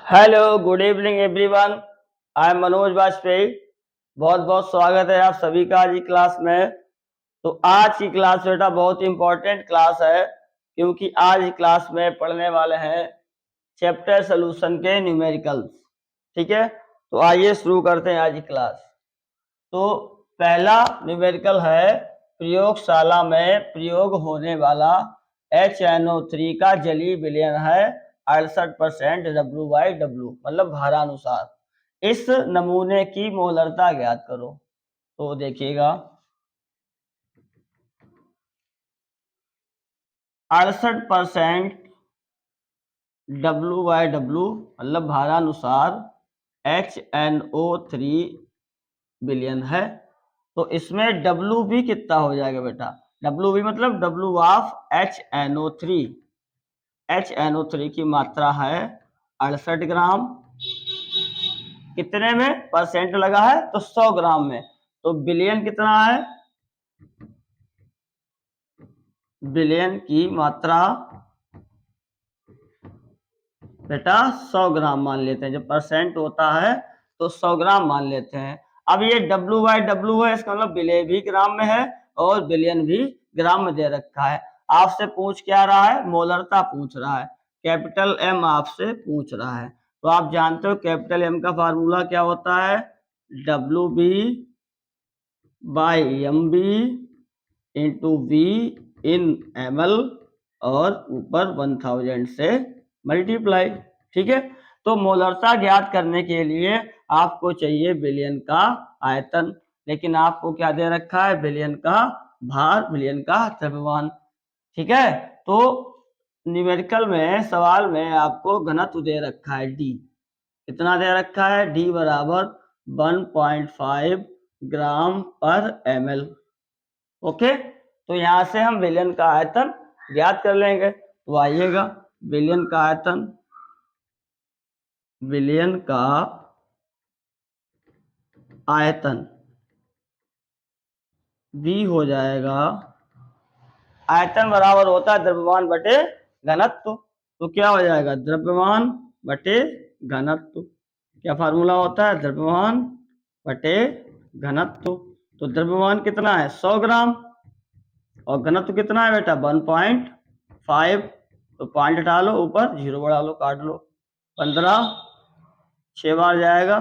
Hello, good evening everyone. I am Manoj Vajpayee. बहुत बहुत स्वागत है आप सभी का आज की क्लास में। तो आज की क्लास बेटा बहुत इंपॉर्टेंट क्लास है, क्योंकि आज की क्लास में पढ़ने वाले हैं चैप्टर सोल्यूशन के न्यूमेरिकल्स। ठीक है, तो आइए शुरू करते हैं आज की क्लास। तो पहला न्यूमेरिकल है प्रयोगशाला में प्रयोग होने वाला HNO3 का जलीय विलयन है 68% W/W, मतलब भारानुसार। इस नमूने की मोलरता ज्ञात करो। तो देखिएगा 68% W/W मतलब भारानुसार HNO3 विलयन है। तो इसमें W भी कितना हो जाएगा बेटा? W भी मतलब W ऑफ HNO3। HNO3 की मात्रा है 68 ग्राम। कितने में परसेंट लगा है? तो 100 ग्राम में। तो बिलियन कितना है? बिलियन की मात्रा बेटा 100 ग्राम मान लेते हैं। जब परसेंट होता है तो 100 ग्राम मान लेते हैं। अब ये W/W है, इसका मतलब बिलियन भी ग्राम में है और बिलियन भी ग्राम में दे रखा है। आपसे पूछ क्या रहा है? मोलरता पूछ रहा है। कैपिटल M आपसे पूछ रहा है। तो आप जानते हो कैपिटल M का फार्मूला क्या होता है? WB/MB इंटू V इन ml और ऊपर 1000 से मल्टीप्लाई। ठीक है, तो मोलरता ज्ञात करने के लिए आपको चाहिए बिलियन का आयतन, लेकिन आपको क्या दे रखा है? बिलियन का भार, बिलियन का द्रव्यमान। ठीक है, तो न्यूमेरिकल में सवाल में आपको घनत्व दे रखा है D। कितना दे रखा है? D बराबर 1.5 ग्राम पर ml। ओके, तो यहां से हम विलयन का आयतन ज्ञात कर लेंगे। तो आइएगा, विलयन का आयतन, विलयन का आयतन V हो जाएगा, आयतन बराबर होता है द्रव्यमान बटे घनत्व। तो क्या हो जाएगा? द्रव्यमान बटे घनत्व। क्या फार्मूला होता है? द्रव्यमान बटे घनत्व। तो द्रव्यमान कितना है? 100 ग्राम। और घनत्व कितना है बेटा? 1.5। तो पॉइंट हटा लो, ऊपर 0 बढ़ा लो, काट लो। 15 6 बार जाएगा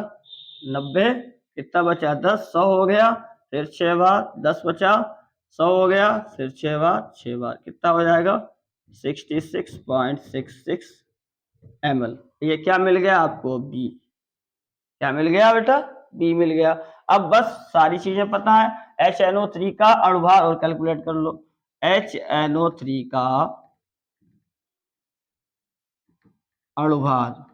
90। कितना बचा? 10। 100 हो गया, फिर 6 बार 10 बचा। 100 हो गया, फिर 6 बार 6 बार। कितना हो जाएगा? 66.66 ml। ये क्या मिल गया आपको? B। क्या मिल गया बेटा? B मिल गया। अब बस सारी चीजें पता है। HNO3 का अणुभार और कैलकुलेट कर लो। HNO3 का अणुभार,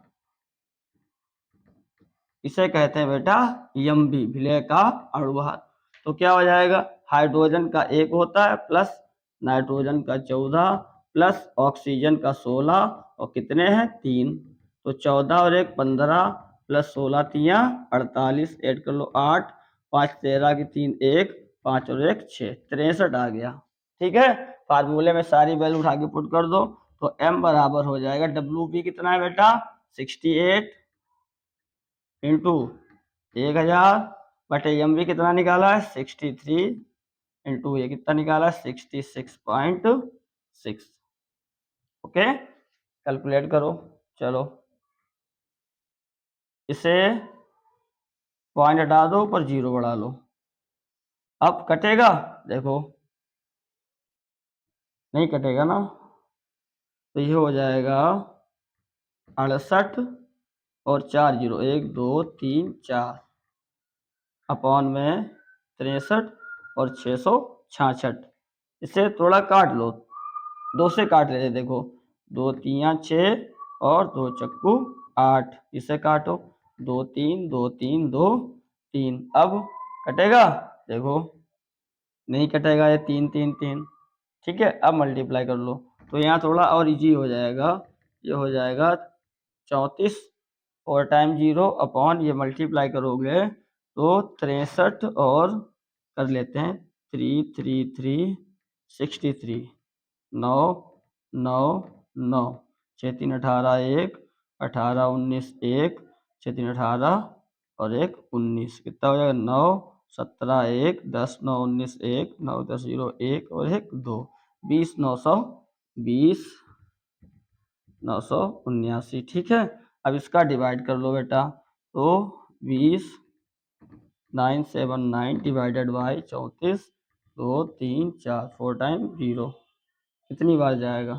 इसे कहते हैं बेटा MB, विलय का अणुभार। तो क्या हो जाएगा? हाइड्रोजन का 1 होता है, प्लस नाइट्रोजन का 14, प्लस ऑक्सीजन का 16, और कितने हैं? 3। तो 14 और 1 15, प्लस 16 3 48, ऐड कर लो 8, 5 13 की 3 1, 5 और 1 6, 63 आ गया। ठीक है, फार्मूले में सारी वैल्यू उठा के पुट कर दो। तो M बराबर हो जाएगा, WB कितना है बेटा? 68 इंटू 1000 बटे MB कितना निकाला है? 63 इंटू ये कितना निकाला है? 66.6। ओके, कैलकुलेट करो। चलो, इसे पॉइंट हटा दो, ऊपर 0 बढ़ा लो। अब कटेगा? देखो नहीं कटेगा ना। तो ये हो जाएगा 68 और 4 0, 1 2 3 4 अपॉन में 63 और 666। इसे थोड़ा काट लो, 2 से काट लेते। देखो 2 3 6 और 2 चक्कू 8। इसे काटो, 2 3 2 3 2 3। अब कटेगा? देखो नहीं कटेगा, ये 3 3 3। ठीक है, अब मल्टीप्लाई कर लो। तो यहाँ थोड़ा और इजी हो जाएगा। ये हो जाएगा 34 और टाइम 0 अपॉन, ये मल्टीप्लाई करोगे तो 63 और कर लेते हैं 3 3 3 63, 9 9 9, 6 3 18 1 18 19 1 6 3 18 और 1 19 कितना हो जाएगा 9 17 1 10 9 19 1 9 10 0 1 और 1 2 20 920 979 ठीक है। अब इसका डिवाइड कर लो बेटा तो 20 979 डिवाइडेड बाई 34 2 3 4 4 टाइम 0 कितनी बार जाएगा।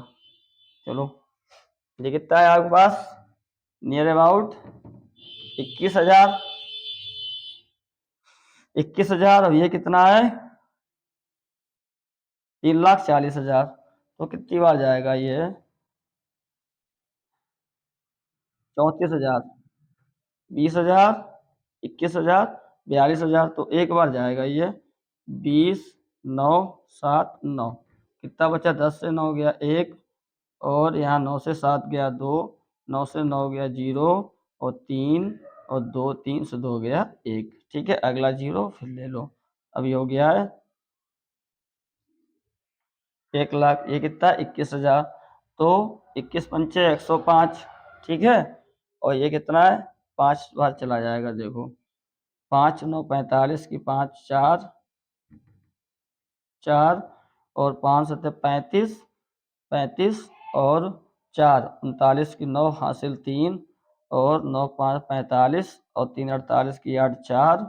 चलो ये कितना है आपके पास नियर अबाउट 21,000 21,000 और ये कितना है 3,40,000 तो कितनी बार जाएगा ये 34,000 20,000 21,000 42,000 तो एक बार जाएगा ये 20 9 7 9 कितना बचा 10 से 9 गया 1 और यहाँ 9 से 7 गया 2 9 से 9 गया 0 और 3 और 2 3 से 2 गया 1 ठीक है। अगला 0 फिर ले लो अभी हो गया है 1 लाख ये कितना 21,000 तो 21 पंचे 105 ठीक है। और ये कितना है 5 बार चला जाएगा देखो 5 9 45 की 5 4 4 और 5 7 35 35 और 4 39 की 9 हासिल 3 और 9 5 45 और 3 48 की 8 4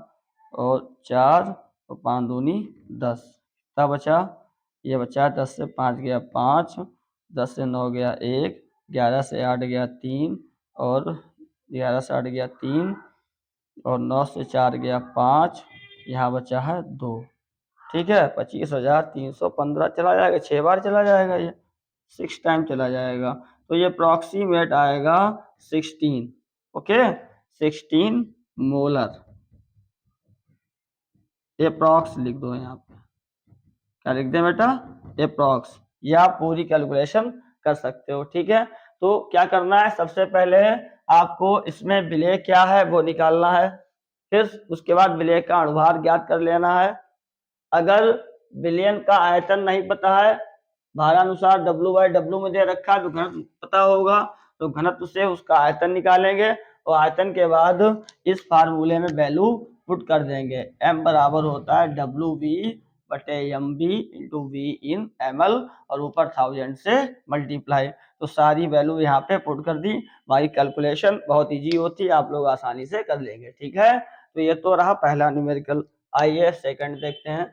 और 4 और 5 दूनी 10 कितना बचा ये बचा 10 से 5 गया 5 10 से 9 गया 1 11 से 8 गया 3 और 11 से 8 गया 3 और 9 से 4 गया 5 यहाँ बचा है 2 ठीक है। 25,315 चला जाएगा 6 बार चला जाएगा ये 6 टाइम चला जाएगा तो ये अप्रॉक्सीमेट आएगा 16 ओके 16 मोलर अप्रॉक्स लिख दो यहाँ पे क्या लिख दें बेटा अप्रॉक्स या पूरी कैलकुलेशन कर सकते हो ठीक है। तो क्या करना है सबसे पहले आपको इसमें विलेय क्या है वो निकालना है फिर उसके बाद विलेय का अनुभार ज्ञात कर लेना है। अगर विलयन का आयतन नहीं पता है भारानुसार W/W में दे रखा है तो घनत्व पता होगा तो घनत्व से उसका आयतन निकालेंगे और आयतन के बाद इस फार्मूले में वैल्यू पुट कर देंगे m बराबर होता है WV/MB इंटू V इन ml और ऊपर 1000 से मल्टीप्लाई तो सारी वैल्यू यहाँ पे पुट कर दी। हमारी कैलकुलेशन बहुत इजी होती है आप लोग आसानी से कर लेंगे ठीक है। तो ये तो रहा पहला न्यूमेरिकल। आइए सेकंड देखते हैं।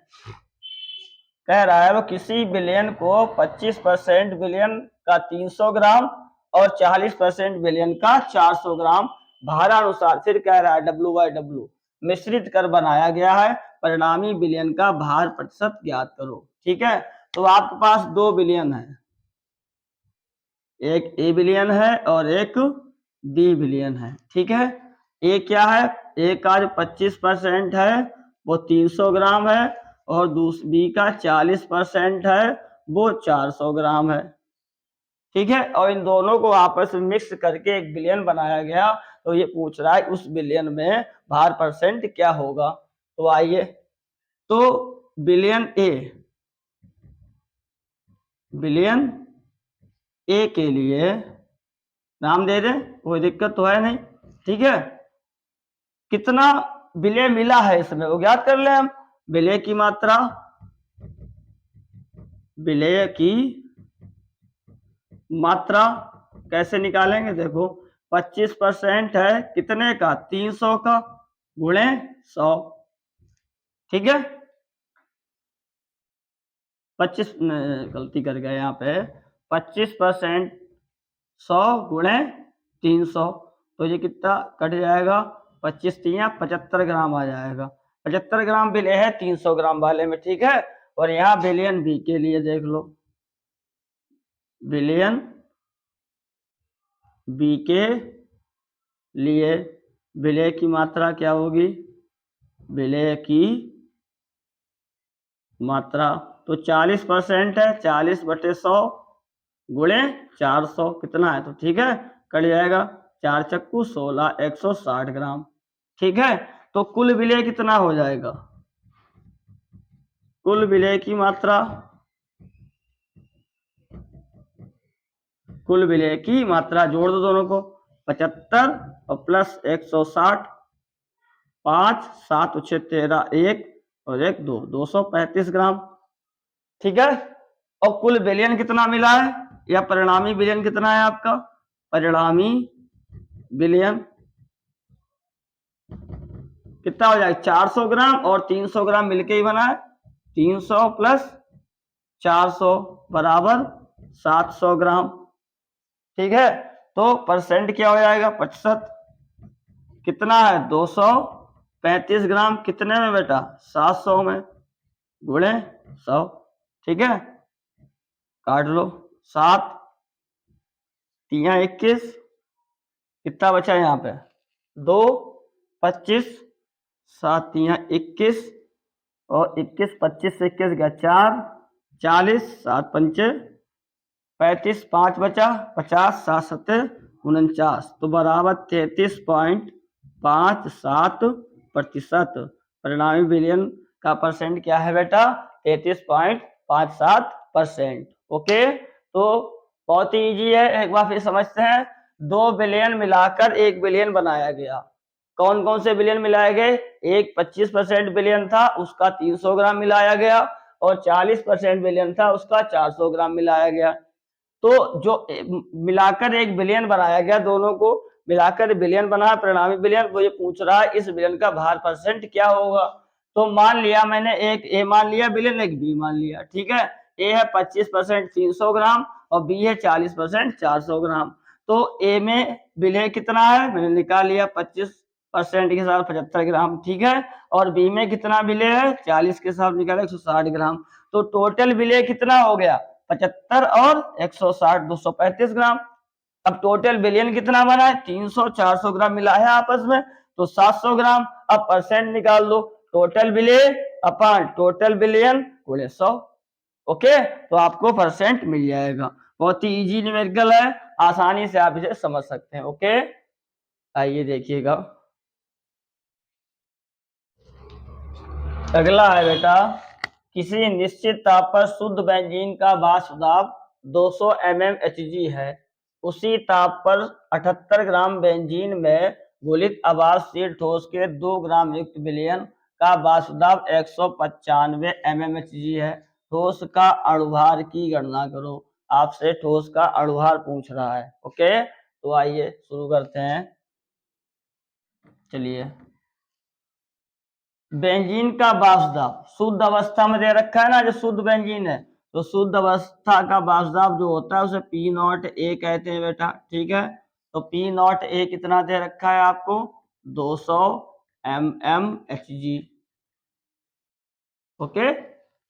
कह रहा है वो किसी विलयन को 25% विलयन का 300 ग्राम और 40% विलयन का 400 ग्राम भारानुसार फिर कह रहा है W/W मिश्रित कर बनाया गया है परिणामी विलयन का भार प्रतिशत ज्ञात करो ठीक है। तो आपके पास दो विलयन है एक ए विलयन है और एक बी विलयन है ठीक है। ए क्या है ए का जो 25% है वो 300 ग्राम है और बी का 40% है वो 400 ग्राम है ठीक है। और इन दोनों को आपस में मिक्स करके एक विलयन बनाया गया तो ये पूछ रहा है उस विलयन में भार परसेंट क्या होगा। तो आइए तो विलयन ए के लिए नाम दे दे कोई दिक्कत तो है नहीं ठीक है। कितना विलय मिला है इसमें वो ज्ञात कर ले हम विलय की मात्रा विलय की मात्रा कैसे निकालेंगे देखो 25% है कितने का 300 का गुणे 100 ठीक है। 25 गलती कर गए यहाँ पे 25% 100 गुणे 300 तो ये कितना कट जाएगा 25 तिया 75 ग्राम आ जाएगा 75 ग्राम विलय है 300 ग्राम वाले में ठीक है। और यहाँ विलयन बी के लिए देख लो विलयन बी के लिए विलय की मात्रा क्या होगी विलय की मात्रा तो 40% है 40/100 गुणे 400 कितना है तो ठीक है कट जाएगा 4 चक्कू 16 160 ग्राम ठीक है। तो कुल विलय कितना हो जाएगा कुल विलय की मात्रा कुल विलय की मात्रा जोड़ दो दोनों को 75 और प्लस 160, 5 7 6 13, 1 और 1 2, 235 ग्राम। ठीक है। और कुल विलयन कितना मिला है, या परिणामी विलयन कितना है आपका, परिणामी विलयन कितना हो जाएगा 400 ग्राम, और 300 ग्राम मिलके ही बना है। 300 प्लस 400 बराबर 700 ग्राम। ठीक है। तो परसेंट क्या हो जाएगा 25, कितना है 235 ग्राम, कितने में बेटा 700 में, गुणे 100। ठीक है, काट लो। 7 3 21, कितना बचा यहाँ पे 2 25, 7 3 21, और 21 25 से 21 गया 4, 40, 7 पंचे 35, 5 बचा 50, 7 7 49, तो बराबर 33.57%। परिणामी विलयन का परसेंट क्या है बेटा 33.57%। ओके, तो बहुत ही इजी है, एक बार फिर समझते हैं। 2 बिलियन मिलाकर 1 बिलियन बनाया गया। कौन कौन से बिलियन मिलाए गए, एक 25% बिलियन था उसका 300 ग्राम मिलाया गया, और 40% बिलियन था उसका 400 ग्राम मिलाया गया। तो जो मिलाकर 1 बिलियन बनाया गया, दोनों को मिलाकर बिलियन बना, परिणामी बिलियन, वो ये पूछ रहा है इस बिलियन का भार परसेंट क्या होगा। तो मान लिया मैंने एक ए मान लिया बिलियन, एक बी मान लिया। ठीक है, ए है 25% 300 ग्राम और बी है 40% 400 ग्राम। तो ए में बिलियन कितना है मैंने निकाल लिया 25% के साथ 75 ग्राम। ठीक है, और बी में कितना बिलियन है 40 के साथ निकाला 160 ग्राम। तो टोटल बिलियन कितना हो गया 75 और 160 235 ग्राम। अब टोटल बिलियन कितना बना है 300 400 ग्राम मिला है आपस में, तो 700 ग्राम। अब परसेंट निकाल दो, टोटल बिलियन अपन टोटल बिलियन गुणे 100। ओके, तो आपको परसेंट मिल जाएगा। बहुत ही इजी न्यूमेरिकल है, आसानी से आप इसे समझ सकते हैं। ओके, आइए देखिएगा अगला है बेटा, किसी निश्चित ताप पर शुद्ध बेंजीन का वाष्प दाब 200 mmHg है। उसी ताप पर 78 ग्राम बेंजीन में घुलित अवाष्पशील ठोस के 2 ग्राम युक्त विलयन का वाष्प दाब 195 mmHg है। ठोस का अणुभार की गणना करो। आपसे ठोस का अणुभार पूछ रहा है। ओके, तो आइए शुरू करते हैं। चलिए, बेंजीन का वाष्प दाब शुद्ध अवस्था में दे रखा है ना, जो शुद्ध बेंजीन है, तो शुद्ध अवस्था का वाष्प दाब जो होता है उसे पी नॉट ए कहते हैं बेटा। ठीक है, तो पी नॉट ए कितना दे रखा है आपको 200 mmHg। ओके,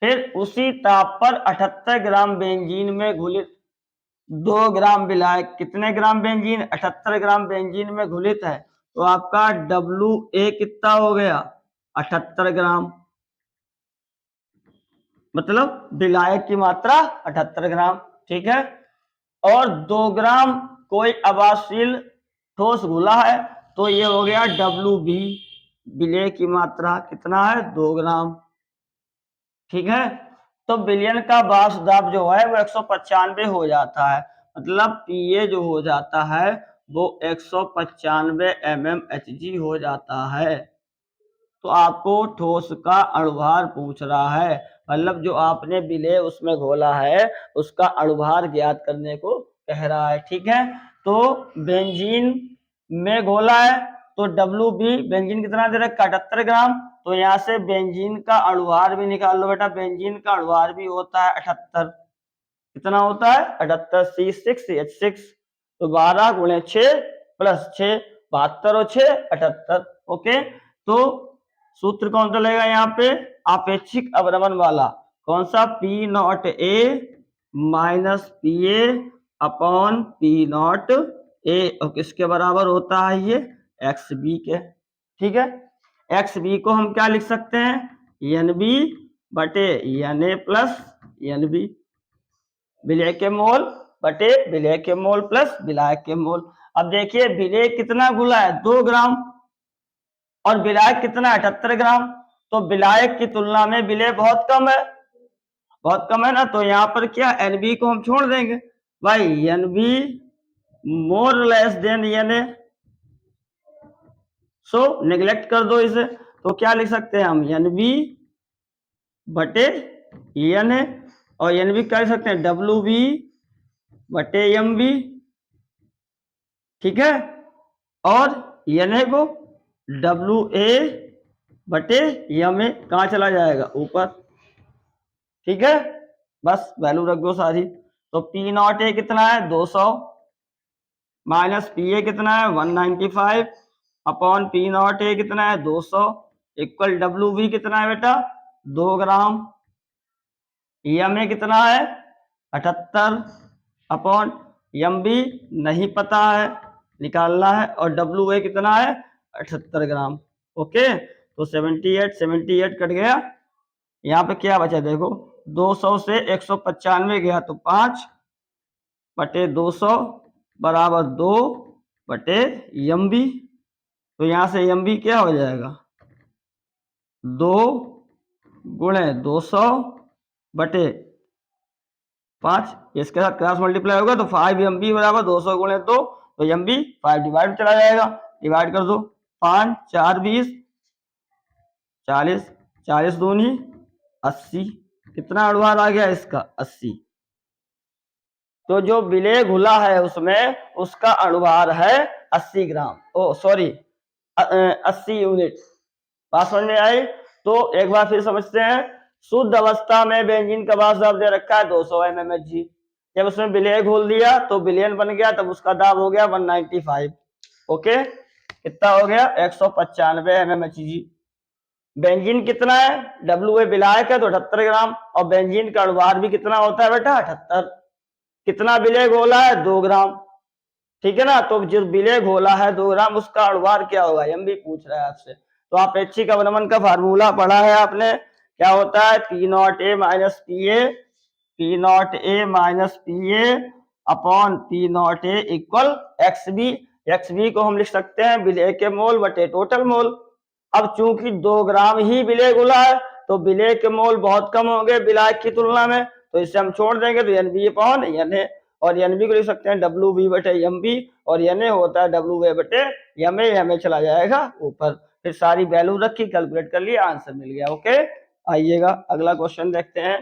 फिर उसी ताप पर 78 ग्राम बेंजीन में घुलित 2 ग्राम विलायक, कितने ग्राम बेंजीन 78 ग्राम बेंजीन में घुलित है, तो आपका WA कितना हो गया 78 ग्राम, मतलब विलायक की मात्रा 78 ग्राम। ठीक है, और 2 ग्राम कोई अवाष्पशील ठोस घुला है, तो ये हो गया WB, विलय की मात्रा कितना है 2 ग्राम। ठीक है, तो विलयन का वाष्प दाब जो है वो 195 हो जाता है, मतलब पीए जो हो जाता है वो 195 mmHg हो जाता है। तो आपको ठोस का अणुभार पूछ रहा है, मतलब जो आपने विलेय उसमें घोला है उसका अणुभार ज्ञात करने को कह रहा है। ठीक है, तो बेंजीन में घोला है, तो WB बेंजीन कितना दे रखा 78 ग्राम, तो यहाँ से बेंजीन का अणुभार भी निकाल लो बेटा। बेंजीन का अणुभार भी होता है 78, कितना होता है 78 C6H6, तो 12 गुणे 6 प्लस 6 72 और 6 78। ओके, तो सूत्र कौन सा लगेगा यहाँ पे आपेक्षिक अवनमन वाला, कौन सा P naught A minus P A upon P naught ए, और किसके बराबर होता है ये एक्स बी के। ठीक है, एक्स बी को हम क्या लिख सकते हैं एन बी बटे N A plus N B, विलय के मोल बटे विलय के मोल प्लस विलायक के मोल। अब देखिए विलय कितना घुला है 2 ग्राम और विलायक कितना 78 ग्राम, तो विलायक की तुलना में विलय बहुत कम है, बहुत कम है ना, तो यहाँ पर क्या एनबी को हम छोड़ देंगे भाई, NB more less than N A, so neglect कर दो इसे, तो क्या लिख सकते हैं हम, एन बी बटे एन ए, और एन बी क्या लिख सकते हैं, डब्ल्यू बी बटे एम बी, ठीक है, और एन ए को डब्ल्यू ए बटे एम ए कहाँ चला जाएगा, ऊपर, ठीक है, बस वैल्यू रख दो सारी। तो पी नॉट ए कितना है 200 माइनस पी ए कितना है 195 अपॉन पी नॉट ए कितना है 200 इक्वल डब्ल्यू बी कितना है बेटा 2 ग्राम, एम ए कितना है 78 अपॉन एम बी नहीं पता है निकालना है, और डब्ल्यू ए कितना है 78 ग्राम। ओके, तो 78 कट गया, यहाँ पे क्या बचा देखो, 200 से 195 गया तो 5 बटे 200 बराबर 2 बटे एम बी, तो यहाँ से एम बी क्या हो जाएगा 2 गुणे 200 बटे 5, इसके साथ क्रॉस मल्टीप्लाई होगा तो 5 एम बी बराबर 200 गुणे 2, तो एम बी 5 डिवाइड चला जाएगा, डिवाइड कर दो, 5 4 20 40, 40 दूनी 80, कितना अणुभार आ गया इसका 80, तो जो विलेय घुला है उसमें उसका अणुभार है 80 ग्राम, ओ सॉरी 80 यूनिट। बात समझ में आई? तो एक बार फिर समझते हैं, शुद्ध अवस्था में बेंजीन का वाष्प दाब दे रखा है 200 mmHg, जब उसमें विलेय घोल दिया तो विलयन बन गया, तब उसका दाब हो गया 195, ओके, कितना हो गया 195 mmHg। बेंजीन कितना है, डब्ल्यू ए विलायक है तो 78 ग्राम, और बेंजीन का अणुभार भी कितना होता है बेटा 78, कितना विलेय घोला है 2 ग्राम, ठीक है ना, तो जो विलेय घोला है 2 ग्राम उसका अणुभार क्या होगा, एम भी पूछ रहा है आपसे। तो अपेक्षिक अवनमन का फार्मूला पढ़ा है आपने, क्या होता है P naught A minus P A, P naught A minus P A upon P naught A equal X B, X B को हम लिख सकते हैं विलेय के मोल बटे टोटल मोल। अब चूंकि 2 ग्राम ही विलेय घुला है तो विलेय के मोल बहुत कम होंगे विलायक की तुलना में, तो इसे हम छोड़ देंगे, तो N B upon N A, और एन बी को लिख सकते हैं डब्ल्यू बी बटे एम बी, और एन ए होता है डब्ल्यू ए बटे एम ए चला जाएगा ऊपर, फिर सारी वैल्यू रखी कैलकुलेट कर लिया आंसर मिल गया। ओके, आइएगा अगला क्वेश्चन देखते हैं।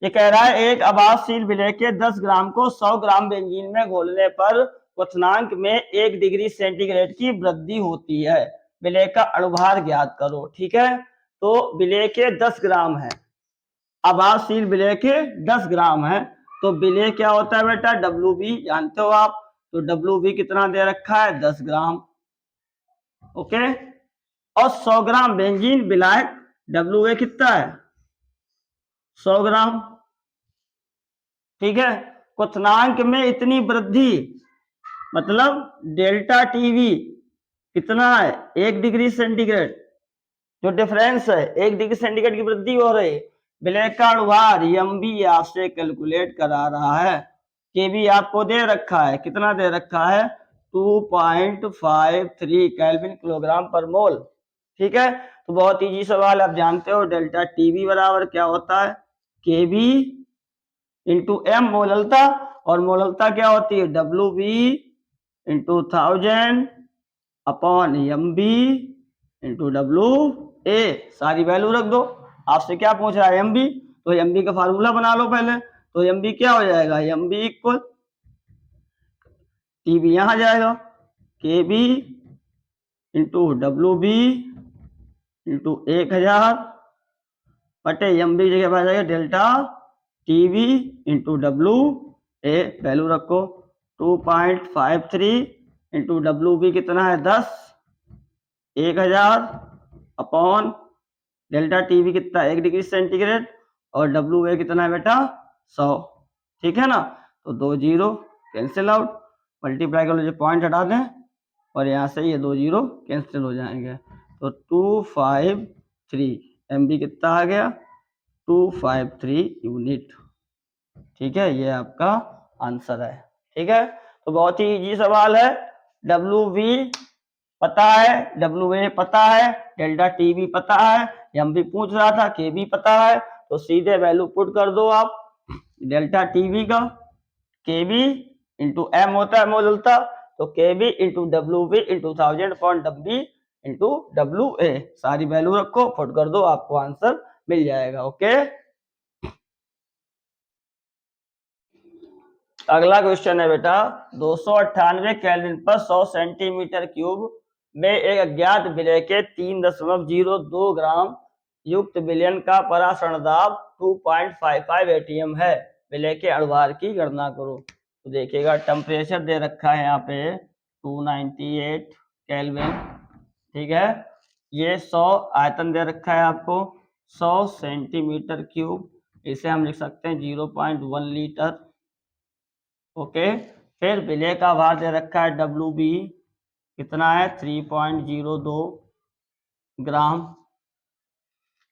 ये कह रहा है एक आवासशील विलेय के 10 ग्राम को 100 ग्राम बेंजीन में घोलने पर क्वथनांक में 1 डिग्री सेंटीग्रेड की वृद्धि होती है, विलेय का अणुभार ज्ञात करो, ठीक है। तो विलेय के 10 ग्राम है, आवासशील विलेय के 10 ग्राम है, तो विलेय क्या होता है बेटा डब्ल्यू बी जानते हो आप, तो डब्ल्यू बी कितना दे रखा है 10 ग्राम, ओके, और 100 ग्राम बेंजीन विलायक डब्ल्यू ए कितना है 100 ग्राम, ठीक है। क्वथनांक में इतनी वृद्धि मतलब डेल्टा टीवी कितना है 1 डिग्री सेंटीग्रेड, जो डिफरेंस है 1 डिग्री सेंटीग्रेड की वृद्धि हो रही है, विलेय का अणुभार एम बी आपसे कैलकुलेट करा रहा है, के बी आपको दे रखा है, कितना दे रखा है 2.53 केल्विन किलोग्राम पर मोल, ठीक है। तो बहुत इजी सवाल, आप जानते हो डेल्टा टीवी बराबर क्या होता है के बी इंटू एम मोललता, और मोललता क्या होती है W B into 1000 upon M B into W A, सारी वैल्यू रख दो। आपसे क्या पूछ रहा है एम बी, तो एम बी का फार्मूला बना लो पहले, तो एम बी क्या हो जाएगा M B equal T B यहां जाएगा K B into W B into 1000 बटे एम बी जगह पर जाएगा delta T B into W A, value रखो 2.53 इंटू डब्ल्यू बी कितना है 10, 1000 अपॉन डेल्टा टी बी कितना 1 डिग्री सेंटीग्रेड, और डब्ल्यू ए कितना है बेटा 100, ठीक है ना। तो 2 जीरो कैंसिल आउट, मल्टीप्लाई कर लो, पॉइंट हटा दें और यहाँ से ये 2 जीरो कैंसिल हो जाएंगे, तो 253 एम बी कितना आ गया 253 यूनिट, ठीक है, ये आपका आंसर है, ठीक है। तो बहुत ही इजी सवाल है, डब्ल्यू बी पता है, डब्ल्यू ए पता है, डेल्टा टी भी पता है, एम भी पूछ रहा था के भी पता है, तो सीधे वैल्यू पुट कर दो आप डेल्टा टी बी का, के बी इंटू एम होता है मोलता, तो K B into W B into 1000 upon W into W A, सारी वैल्यू रखो, पुट कर दो, आपको आंसर मिल जाएगा। ओके, अगला क्वेश्चन है बेटा, 298 केल्विन पर 100 सेंटीमीटर क्यूब में एक अज्ञात विलय के 3.02 ग्राम युक्त विलयन का परासरण दाब 2.55 एटीएम है, विलय के अणुभार की गणना करो। तो देखिएगा टेम्परेचर दे रखा है यहाँ पे 298 केल्विन, ठीक है। ये 100 आयतन दे रखा है आपको, 100 सेंटीमीटर क्यूब, इसे हम लिख सकते हैं 0.1 लीटर। ओके, फिर विलय का भार दे रखा है डब्ल्यू बी, कितना है 3.02 ग्राम।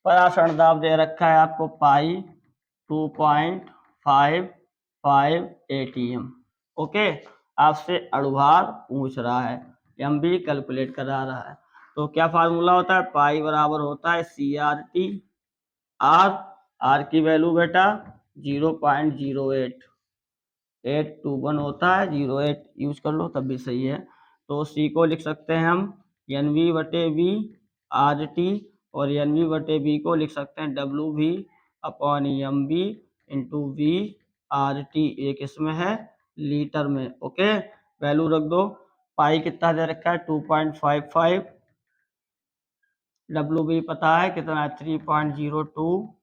परासरण दाब दे रखा है आपको पाई 2.55 एटीएम। ओके, आपसे अणुभार पूछ रहा है, एम बी कैलकुलेट करा रहा है, तो क्या फार्मूला होता है, पाई बराबर होता है CRT, आर की वैल्यू बेटा 0.0821 होता है, 08 यूज कर लो तब भी सही है। तो सी को लिख सकते हैं हम NV/V RT, और NV/V को लिख सकते हैं WV upon MV into VRT, एक इसमें है लीटर में। ओके, वैल्यू रख दो, पाई कितना दे रखा है 2.55, WV पता है कितना है 3.02,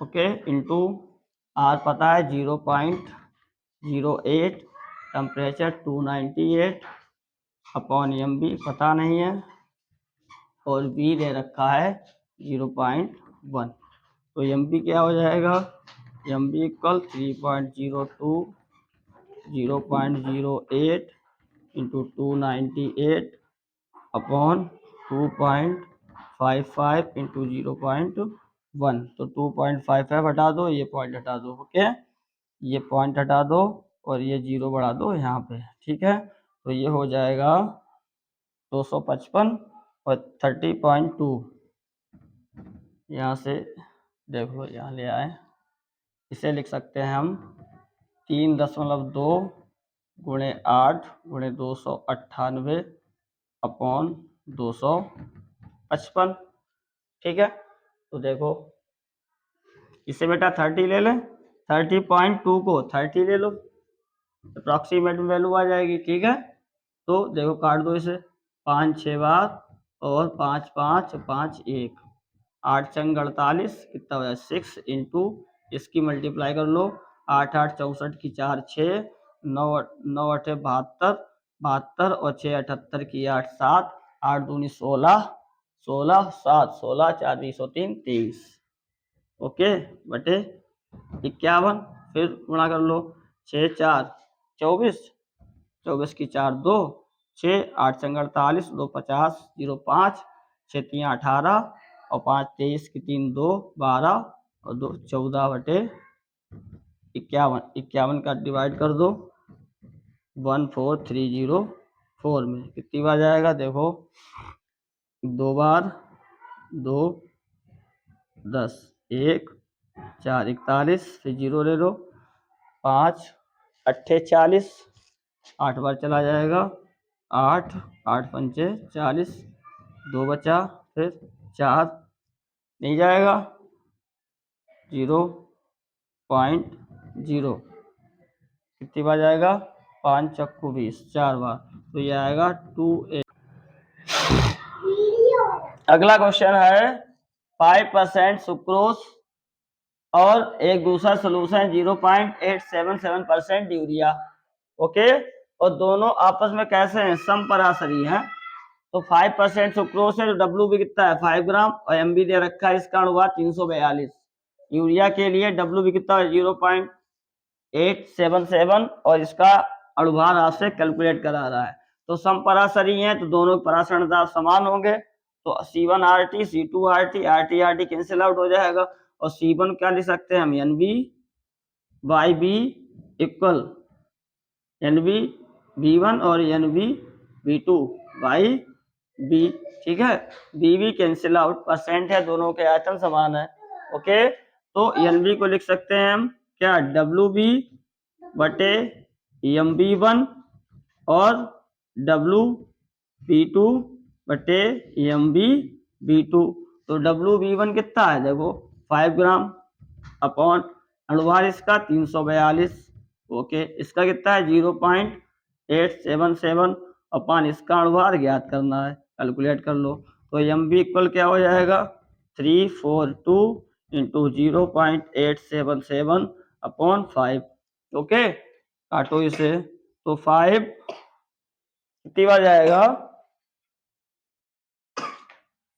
ओके, इंटू आर पता है 0.08, टेम्परेचर 298 अपॉन MV पता नहीं है, और बी दे रखा है 0.1, तो MV क्या हो जाएगा, MV equal 3.02 0.08 into 298 upon 2.55 into 0.1, तो 2.55 हटा दो, ये पॉइंट हटा दो। ओके, ये पॉइंट हटा दो और ये 0 बढ़ा दो यहाँ पे, ठीक है। तो ये हो जाएगा 255 और 30.2, यहाँ से देखो यहाँ ले आए, इसे लिख सकते हैं हम 3.2 गुणे 8 गुणे 298 अपॉन 255, ठीक है। तो देखो इसे बेटा 30 ले लें, 30.2 को 30 ले लो, अप्रॉक्सीमेट वैल्यू आ जाएगी, ठीक है। तो देखो काट दो इसे, 5 6 बार और 5 5 5 1, 8 चंग 48, कितना हो जाए 6 इंटू इसकी मल्टीप्लाई कर लो, 8 8 64 की 4 6, 9 9 8 72 72 और 6 78 की 8 7, 8 दूनी 16 16 7 16 4 3 23, ओके, बटे 51, फिर गुणा कर लो, 6 4 24, 24 की 4 2, 6 8 चंग 48 2 50 0 5, 6 3 18 और 5 23 की 3 2 12 और 2 14 बटे 51, 51 का डिवाइड कर दो 14304 में, कितनी बार जाएगा देखो, 2 बार 2 10 1 4 41, फिर 0 ले लो, 5 8 40, 8 बार चला जाएगा, 8 8 पंचे 40, 2 बचा, फिर 4 नहीं जाएगा, 0.0 कितनी बार जाएगा, 5 चक्कू 20, 4 बार, तो ये आएगा 2 अगला क्वेश्चन है 5% सुक्रोज और एक दूसरा सोल्यूशन 0.877% यूरिया, ओके, और दोनों आपस में कैसे हैं, समपरासरी हैं। तो 5% सुक्रोज है, तो डब्ल्यू भी कितना है 5 ग्राम, और एम भी दे रखा है, इसका अनुपात 342। यूरिया के लिए डब्ल्यू भी कितना है 0.877, और इसका अणुभार आपसे कैलकुलेट करा रहा है। तो समपरासरी हैं, तो दोनों परासरण दाब समान होंगे, तो C1RT C2RT RT RT cancel out हो जाएगा, और C1 क्या लिख सकते हैं हम NV/B इक्वल NV/B1 और NV/B2/B, ठीक है। BB कैंसिल आउट, परसेंट है, दोनों के आयतन समान है, ओके। तो NV को लिख सकते हैं हम क्या WB बटे MB1 और WB2 बटे MB2। तो WB1 कितना है देखो 5 ग्राम अपॉन अनुभार इसका 342। ओके, इसका कितना है 0.877 अपॉन इसका अनुभार ज्ञात करना है, कैलकुलेट कर लो। तो MB इक्वल क्या हो जाएगा 342 इंटू 0.877 अपॉन 5। ओके, काटो इसे, तो 5 कितनी बार जाएगा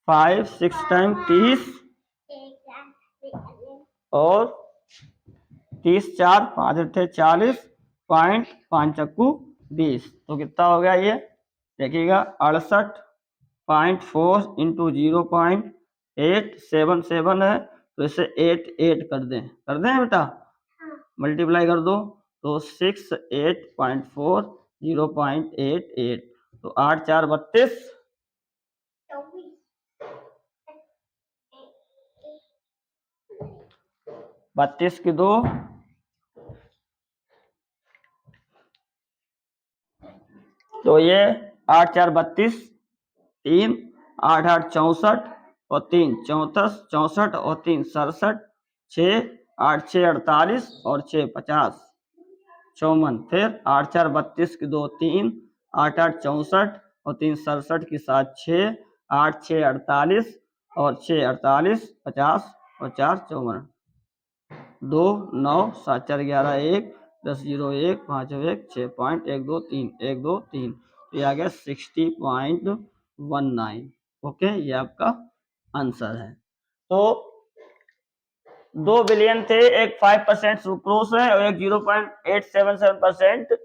5 6 टाइम 30 और 30 4 5 अट्ठे 40.5 चक्कू 20। तो कितना हो गया ये देखिएगा 68.4 इंटू 0.877 है। तो इसे 8 कर दें बेटा, मल्टीप्लाई कर दो। तो 68.4 0.88, तो 8 4 32, 32 की 2, तो ये 8 4 32, 3 8 8 64 और 3 34 64 और 3 67, 6 8 6 48 और 6 50 54। फिर 8 4 32 की 2 3, 8 8 64 और 3 67 की 7 6, 8 6 48 और 6 48 50 और 4 54, 2 9 7 4 11 1 10 0 1 5 1 6.123 123। तो ये आ गया 60.19। ओके, ये आपका आंसर है। तो 2 बिलियन थे, एक 5% सुक्रोज है और एक 0.877%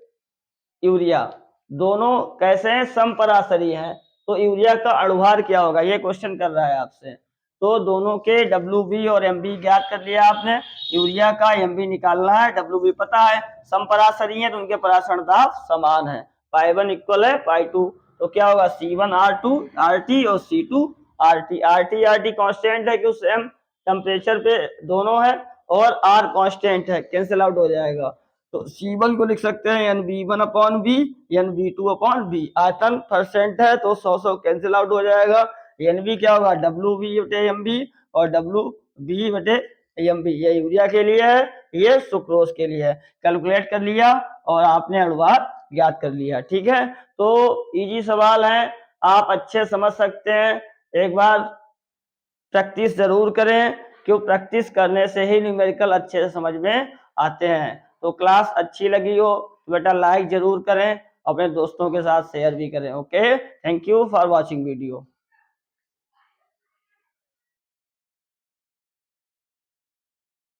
यूरिया। दोनों कैसे हैं समपराशरी हैं। तो यूरिया का अणुभार क्या होगा ये क्वेश्चन कर रहा है आपसे। तो दोनों के WB और MB ज्ञात कर लिया आपने, यूरिया का MB निकालना है, WB पता है, समपराशरी है तो उनके पराशरण दाब समान है, पाई1 इक्वल है पाई2। तो क्या होगा C1R2 RT और C2 RT। RT कांस्टेंट है कि सेम टेम्परेचर पे दोनों है, और R कांस्टेंट है, कैंसिल आउट हो जाएगा। तो C1 को लिख सकते हैं NB1 upon B, NB2 upon B. आयतन परसेंट है तो 100 कैंसिल आउट हो जाएगा। NB क्या होगा WB बटे MB और WB बटे MB। ये यूरिया के लिए है, ये सुक्रोज के लिए है। कैलकुलेट कर लिया और आपने अणुभार ज्ञात कर लिया। ठीक है, तो इजी सवाल है, आप अच्छे समझ सकते हैं। एक बार प्रैक्टिस जरूर करें, क्यों प्रैक्टिस करने से ही न्यूमेरिकल अच्छे से समझ में आते हैं। तो क्लास अच्छी लगी हो तो बेटा लाइक जरूर करें, अपने दोस्तों के साथ शेयर भी करें। Okay, thank you for watching video.